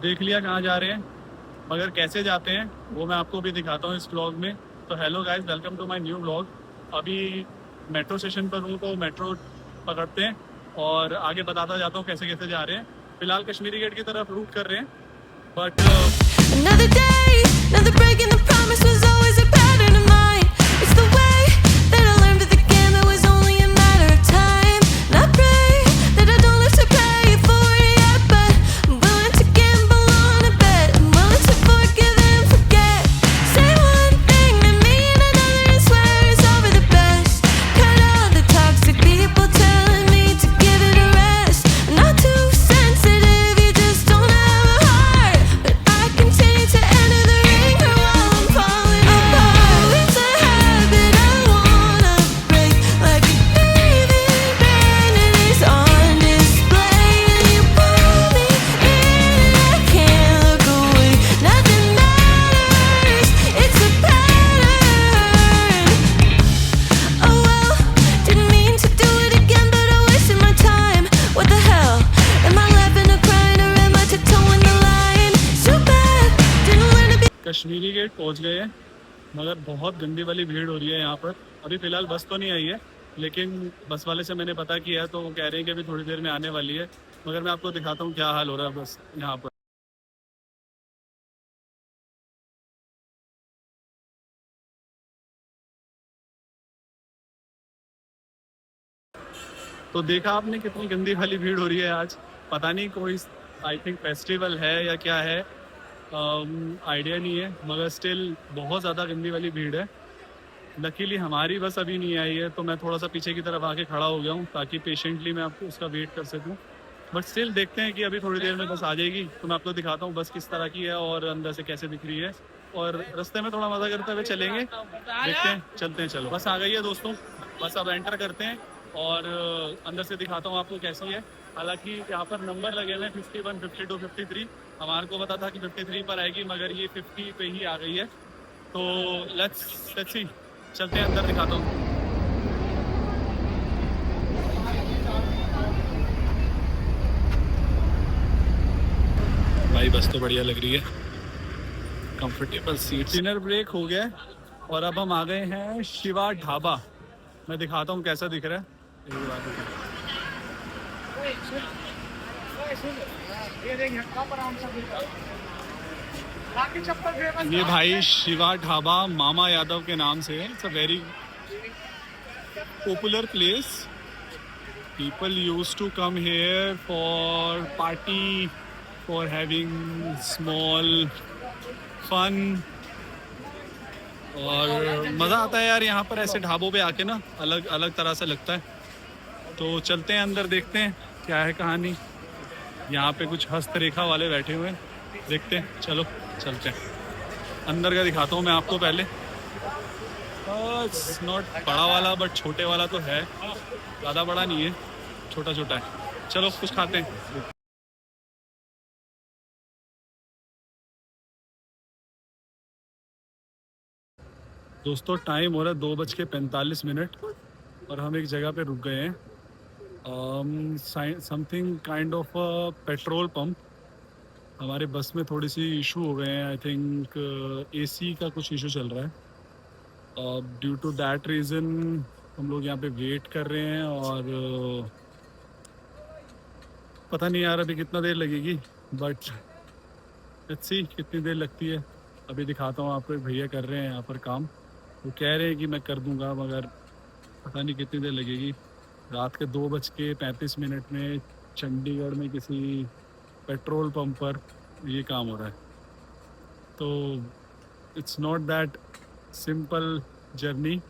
देख लिया कहाँ जा रहे हैं, मगर कैसे जाते हैं वो मैं आपको भी दिखाता हूँ इस व्लॉग में। तो hello guys, welcome to my new vlog. अभी मेट्रो स्टेशन पर हूँ, तो मेट्रो पकड़ते हैं और आगे बताता जाता हूँ कैसे कैसे जा रहे हैं। फिलहाल कश्मीरी गेट की तरफ रूट कर रहे हैं, but Another day, another break in the promise was always a pattern of mine. It's the way that I learned that the game it was only a matter of time. And I pray that I don't live to pay for it yet, but I'm willing to gamble on a bet. I'm willing to forgive and forget. Say one thing to me and another and swear it's over the best. Cut all the toxic people telling me to give it a rest. I'm not too sensitive, you just don't have a heart. But I continue to enter the ringer while I'm falling apart. It's a habit I wanna break, like a thieving band, and it's on display. And you pull me in, and I can't look away. Nothing matters, it's a pattern. Oh well, didn't mean to do it again, but I wasted my time. What the hell? Am I laughing or crying, or am I tiptoeing the line? So bad, didn't learn to be. Kashmiri Gate पहुँच गए हैं, मगर बहुत गंदी वाली भीड़ हो रही है यहाँ पर। अभी फ़िलहाल बस तो नहीं आई है, लेकिन बस वाले से मैंने पता किया तो वो कह रहे हैं कि अभी थोड़ी देर में आने वाली है। मगर मैं आपको दिखाता हूँ क्या हाल हो रहा है बस यहाँ पर। तो देखा आपने कितनी गंदी वाली भीड़ हो रही है आज। पता नहीं कोई, आई थिंक फेस्टिवल है या क्या है, आइडिया नहीं है, मगर स्टिल बहुत ज़्यादा गंदी वाली भीड़ है। लकीली हमारी बस अभी नहीं आई है, तो मैं थोड़ा सा पीछे की तरफ आके खड़ा हो गया हूँ ताकि पेशेंटली मैं आपको उसका वेट कर सकूँ। बट स्टिल देखते हैं कि अभी थोड़ी देर में बस आ जाएगी, तो मैं आपको दिखाता हूँ बस किस तरह की है और अंदर से कैसे दिख रही है, और रास्ते में थोड़ा मज़ा करते हुए चलेंगे। देखते हैं, चलते हैं। चलो, बस आ गई है दोस्तों, बस अब एंटर करते हैं और अंदर से दिखाता हूँ आपको कैसी है। हालांकि यहाँ पर नंबर लगे हुए हैं 51, 52, 53। हमारे को पता था कि 53 पर आएगी, मगर ये 50 पे ही आ गई है। तो लेट्स सी, चलते हैं अंदर, दिखाता हूँ। भाई बस तो बढ़िया लग रही है, कंफर्टेबल सीट। डिनर ब्रेक हो गया है और अब हम आ गए हैं शिवा ढाबा। मैं दिखाता हूँ कैसा दिख रहा है। ये भाई शिवा ढाबा मामा यादव के नाम से है। It's a very popular place. People used to come here for party, for having small fun, और मज़ा आता है यार यहाँ पर ऐसे ढाबों पे आके ना, अलग अलग तरह से लगता है। तो चलते हैं अंदर, देखते हैं क्या है कहानी। यहाँ पे कुछ हस्तरेखा वाले बैठे हुए हैं, देखते हैं। चलो चलते हैं अंदर का, दिखाता हूँ मैं आपको पहले। इट्स नॉट बड़ा वाला, बट छोटे वाला तो है, ज़्यादा बड़ा नहीं है, छोटा छोटा है। चलो कुछ खाते हैं। दोस्तों टाइम हो रहा है 2:45 और हम एक जगह पे रुक गए हैं, something kind of petrol pump. हमारे बस में थोड़ी सी इशू हो गए हैं, आई थिंक एसी का कुछ इशू चल रहा है। ड्यू टू दैट रीज़न हम लोग यहाँ पे वेट कर रहे हैं, और पता नहीं यार अभी कितना देर लगेगी, बट लेट्स सी कितनी देर लगती है। अभी दिखाता हूँ आपको, एक भैया कर रहे हैं यहाँ पर काम, वो कह रहे हैं कि मैं कर दूंगा, मगर पता नहीं कितनी देर लगेगी। रात के 2:35 में चंडीगढ़ में किसी पेट्रोल पंप पर ये काम हो रहा है। तो it's not that simple journey,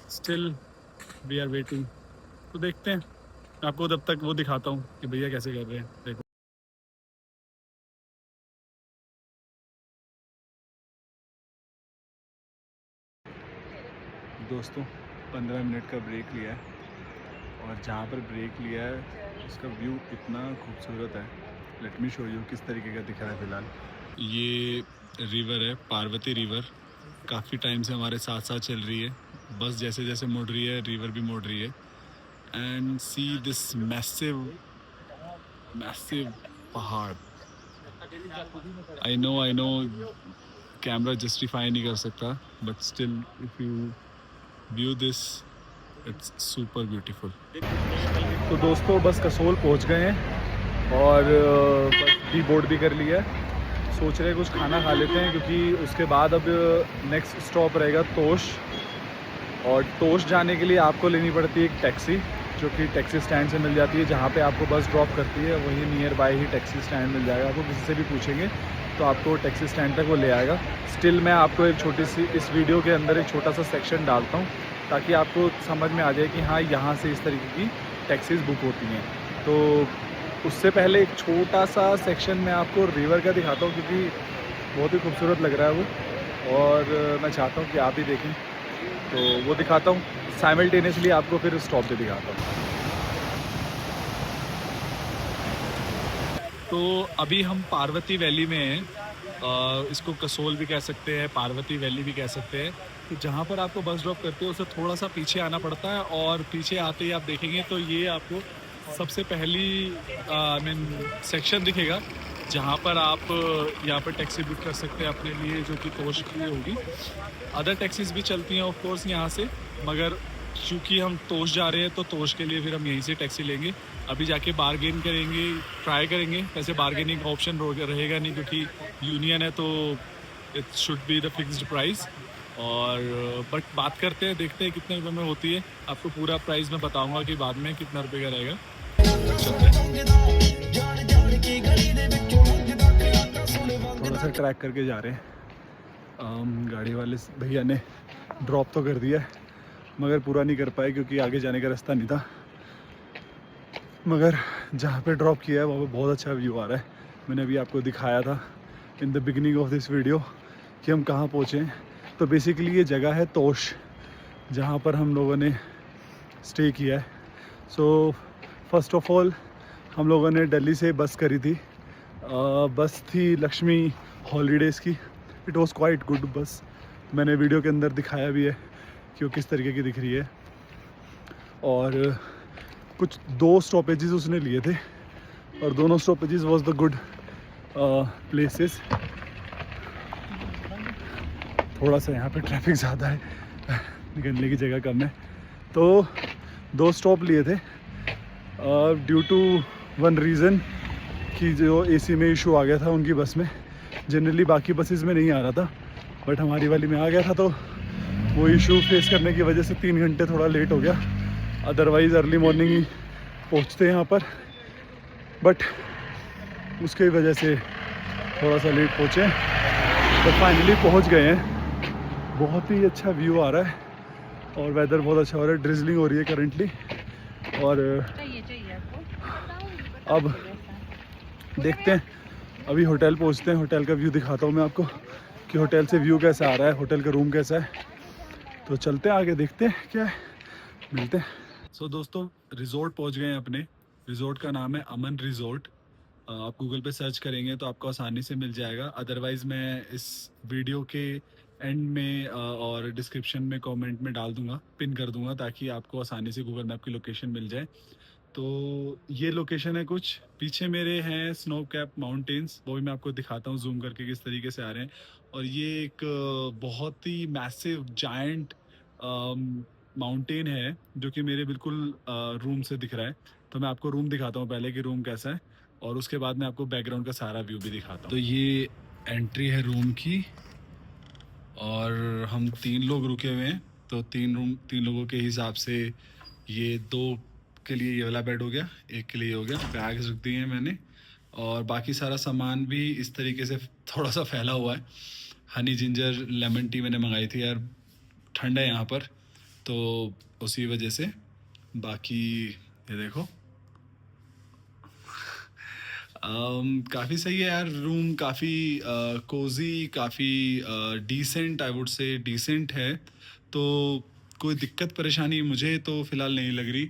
still we are waiting. तो देखते हैं, आपको तब तक वो दिखाता हूँ कि भैया कैसे कर रहे हैं। देखो दोस्तों, 15 मिनट का ब्रेक लिया है, और जहाँ पर ब्रेक लिया है उसका व्यू इतना खूबसूरत है। लेट मी शो यू किस तरीके का दिख रहा है। फिलहाल ये रिवर है, पार्वती रिवर, काफ़ी टाइम से हमारे साथ साथ चल रही है। बस जैसे जैसे मुड़ रही है, रिवर भी मुड़ रही है। And see this massive massive पहाड़, आई नो कैमरा जस्टिफाई नहीं कर सकता, but still if you view this it's super beautiful. तो दोस्तों बस कसोल पहुंच गए हैं और बस टी बोर्ड भी कर लिया है। सोच रहे हैं कुछ खाना खा लेते हैं, क्योंकि उसके बाद अब नेक्स्ट स्टॉप रहेगा तोश। और तोश जाने के लिए आपको लेनी पड़ती है एक टैक्सी, जो कि टैक्सी स्टैंड से मिल जाती है। जहाँ पे आपको बस ड्रॉप करती है वहीं नियर बाय ही टैक्सी स्टैंड मिल जाएगा। आपको किसी से भी पूछेंगे तो आपको टैक्सी स्टैंड तक वो ले आएगा। स्टिल मैं आपको एक छोटी सी इस वीडियो के अंदर एक छोटा सा सेक्शन डालता हूँ, ताकि आपको समझ में आ जाए कि हाँ यहाँ से इस तरीके की टैक्सीज़ बुक होती हैं। तो उससे पहले एक छोटा सा सेक्शन मैं आपको रिवर का दिखाता हूँ, क्योंकि बहुत ही खूबसूरत लग रहा है वो, और मैं चाहता हूँ कि आप भी देखें। तो वो दिखाता हूँ, साइमल्टेनियसली आपको फिर स्टॉप भी दिखाता हूँ। तो अभी हम पार्वती वैली में हैं। इसको कसोल भी कह सकते हैं, पार्वती वैली भी कह सकते हैं। तो जहाँ पर आपको बस ड्रॉप करते हो उससे थोड़ा सा पीछे आना पड़ता है, और पीछे आते ही आप देखेंगे तो ये आपको सबसे पहली आई मीन सेक्शन दिखेगा, जहाँ पर आप यहाँ पर टैक्सी बुक कर सकते हैं अपने लिए, जो कि तोश की होगी। अदर टैक्सीज भी चलती हैं ऑफ कोर्स यहाँ से, मगर चूँकि हम तोश जा रहे हैं तो तोश के लिए फिर हम यहीं से टैक्सी लेंगे। अभी जाके बारगेन करेंगे, ट्राई करेंगे। वैसे बारगेनिंग का ऑप्शन रहेगा नहीं, क्योंकि यूनियन है, तो it should be the fixed price. और बट बात करते हैं, देखते हैं कितने रुपए में होती है। आपको पूरा प्राइस मैं बताऊंगा कि बाद में कितना रुपए का रहेगा। थोड़ा सा ट्रैक करके जा रहे हैं। गाड़ी वाले भैया ने ड्रॉप तो कर दिया, मगर पूरा नहीं कर पाए, क्योंकि आगे जाने का रास्ता नहीं था। मगर जहाँ पे ड्रॉप किया है वहाँ पे बहुत अच्छा व्यू आ रहा है। मैंने अभी आपको दिखाया था in the beginning of this video कि हम कहाँ पहुँचे हैं। तो बेसिकली ये जगह है तोश, जहाँ पर हम लोगों ने स्टे किया है। सो फर्स्ट ऑफ ऑल हम लोगों ने दिल्ली से बस करी थी। बस थी लक्ष्मी हॉलीडेज़ की। इट वॉज़ क्वाइट गुड बस। मैंने वीडियो के अंदर दिखाया भी है कि वो किस तरीके की दिख रही है। और कुछ 2 स्टॉपेजेस उसने लिए थे, और दोनों stoppages was the good places. थोड़ा सा यहाँ पे ट्रैफिक ज़्यादा है, निकलने की जगह कम है। तो 2 स्टॉप लिए थे ड्यू टू वन रीज़न कि जो एसी में इशू आ गया था उनकी बस में। जनरली बाकी बसेस में नहीं आ रहा था, बट हमारी वाली में आ गया था। तो वो इशू फेस करने की वजह से 3 घंटे थोड़ा लेट हो गया। अदरवाइज़ अर्ली मॉर्निंग ही पहुँचते हैं यहाँ पर, बट उसकी वजह से थोड़ा सा लेट पहुँचे। तो फाइनली पहुँच गए हैं। बहुत ही अच्छा व्यू आ रहा है, और वेदर बहुत अच्छा हो रहा है। ड्रिजलिंग हो रही है करंटली। और अब देखते हैं, अभी होटल पहुँचते हैं। होटल का व्यू दिखाता हूँ मैं आपको कि होटल से व्यू कैसा आ रहा है, होटल का रूम कैसा है। तो चलते हैं आगे, देखते हैं क्या है, मिलते हैं। सो दोस्तों रिज़ोर्ट पहुंच गए हैं अपने। रिज़ोर्ट का नाम है अमन रिज़ोर्ट। आप गूगल पे सर्च करेंगे तो आपको आसानी से मिल जाएगा। अदरवाइज़ मैं इस वीडियो के एंड में और डिस्क्रिप्शन में कमेंट में डाल दूंगा, पिन कर दूंगा, ताकि आपको आसानी से गूगल मैप की लोकेशन मिल जाए। तो ये लोकेशन है कुछ। पीछे मेरे हैं स्नो कैप माउंटेन्स, वो भी मैं आपको दिखाता हूँ जूम करके किस तरीके से आ रहे हैं। और ये एक बहुत ही मैसिव जायंट माउंटेन है, जो कि मेरे बिल्कुल रूम से दिख रहा है। तो मैं आपको रूम दिखाता हूँ पहले कि रूम कैसा है, और उसके बाद मैं आपको बैकग्राउंड का सारा व्यू भी दिखाता हूँ। तो ये एंट्री है रूम की, और हम 3 लोग रुके हुए हैं। तो 3 लोगों के हिसाब से ये 2 के लिए ये वाला बेड हो गया, 1 के लिए हो गया। बैग्स रख दिए हैं मैंने, और बाकी सारा सामान भी इस तरीके से थोड़ा सा फैला हुआ है। हनी जिंजर लेमन टी मैंने मंगाई थी यार, ठंड है यहाँ पर, तो उसी वजह से। बाकी ये देखो काफ़ी सही है यार रूम, काफ़ी कोजी, काफ़ी decent, I would say decent है। तो कोई दिक्कत परेशानी मुझे तो फ़िलहाल नहीं लग रही।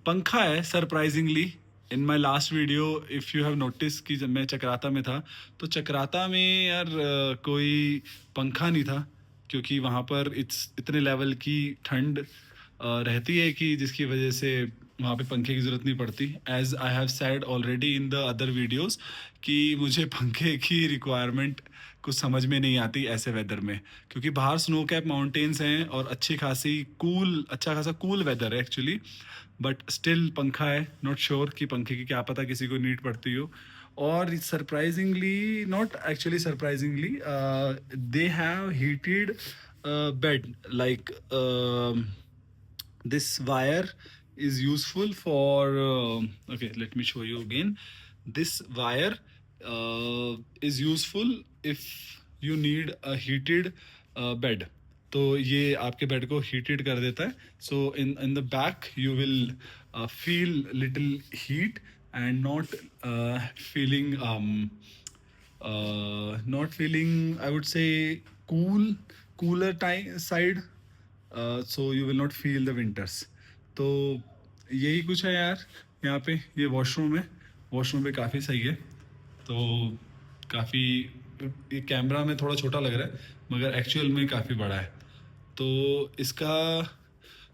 पंखा है surprisingly. In my last video if you have notice कि जब मैं चक्राता में था, तो चक्राता में यार कोई पंखा नहीं था, क्योंकि वहाँ पर इतने लेवल की ठंड रहती है कि जिसकी वजह से वहाँ पे पंखे की ज़रूरत नहीं पड़ती. As I have said already in the other videos कि मुझे पंखे की रिक्वायरमेंट कुछ समझ में नहीं आती ऐसे वेदर में, क्योंकि बाहर स्नो कैप माउंटेन्स हैं और अच्छा खासा कूल वेदर है एक्चुअली, बट स्टिल पंखा है. नॉट श्योर कि पंखे की क्या पता किसी को नीड पड़ती हो. और surprisingly, not actually surprisingly, they have heated bed. Like this wire is useful for okay, let me show you again. This wire is useful if you need a heated bed. तो ये आपके bed को heated कर देता है. So in the back you will feel little heat and not feeling I would say cooler time side. So you will not feel the winters. तो यही कुछ है यार. यहाँ पे ये वॉशरूम है. वॉशरूम पे काफ़ी सही है. तो काफ़ी, ये कैमरा में थोड़ा छोटा लग रहा है मगर एक्चुअल में काफ़ी बड़ा है. तो इसका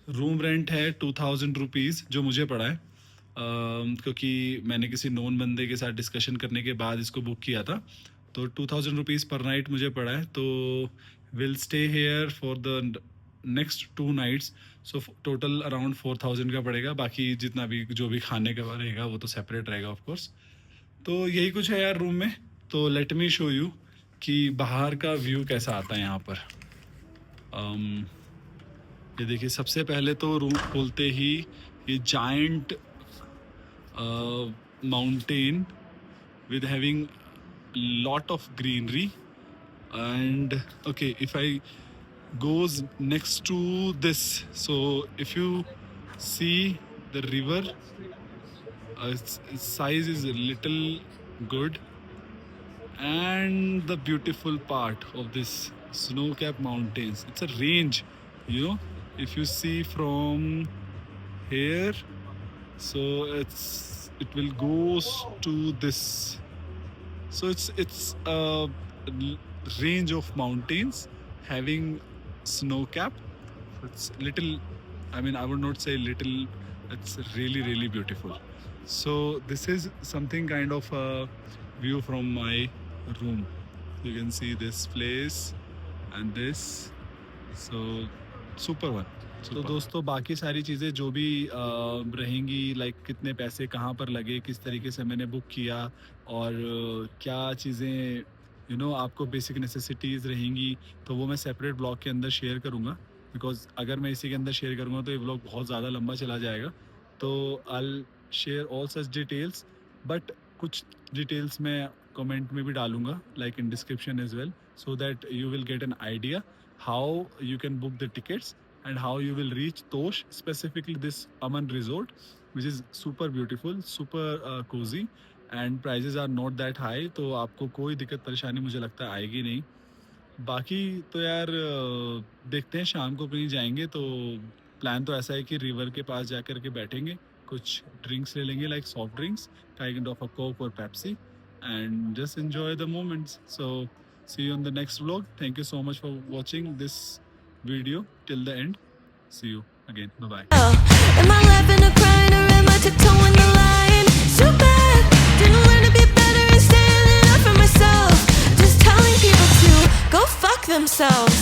रूम रेंट है 2000 रुपीज़ जो मुझे पड़ा है, क्योंकि मैंने किसी नोन बंदे के साथ डिस्कशन करने के बाद इसको बुक किया था. तो 2000 रुपीज़ पर नाइट मुझे पड़ा है. तो will stay here for the next 2 nights. So total around 4000 का पड़ेगा. बाकी जितना भी जो भी खाने का रहेगा वो तो सेपरेट रहेगा ऑफ कोर्स. तो यही कुछ है यार रूम में. तो लेट मी शो यू कि बाहर का व्यू कैसा आता है यहाँ पर. ये देखिए, सबसे पहले तो रूम खोलते ही ये giant mountain with having lot of greenery. And okay, if I goes next to this, so if you see the river, its size is a little good. And the beautiful part of this snow-capped mountains, it's a range, you know, if you see from here, so it will goes to this. So it's a range of mountains having snow cap. It's little, I mean, I would not say little, it's really beautiful. So this is something kind of a view from my room. You can see this place and this. So super one. तो दोस्तों, बाकी सारी चीज़ें जो भी रहेंगी, like कितने पैसे कहाँ पर लगे, किस तरीके से मैंने बुक किया, और क्या चीज़ें यू नो आपको बेसिक नेसेसिटीज़ रहेंगी, तो वो मैं सेपरेट ब्लॉग के अंदर शेयर करूँगा. बिकॉज अगर मैं इसी के अंदर शेयर करूँगा तो ये ब्लॉग बहुत ज़्यादा लंबा चला जाएगा. तो I share all such details, but कुछ डिटेल्स मैं कमेंट में भी डालूँगा, like in description as well, so that you will get an idea how you can book the tickets and how you will reach Tosh, specifically this Aman resort, which is super beautiful, super cozy, and prices are not that high. तो आपको कोई दिक्कत परेशानी मुझे लगता है आएगी नहीं. बाकी तो यार देखते हैं, शाम को कहीं जाएंगे. तो प्लान तो ऐसा है कि रिवर के पास जा कर के बैठेंगे, कुछ ड्रिंक्स ले लेंगे, like soft drinks, kind of a Coke और Pepsi, and just enjoy the moments. So see you on the next vlog. Thank you so much for watching this video till the end. See you again. Bye bye. Am I laughing or crying, or am I tiptoeing the line? So bad, didn't learn to be better and standing up for myself. Just telling people to go fuck themselves.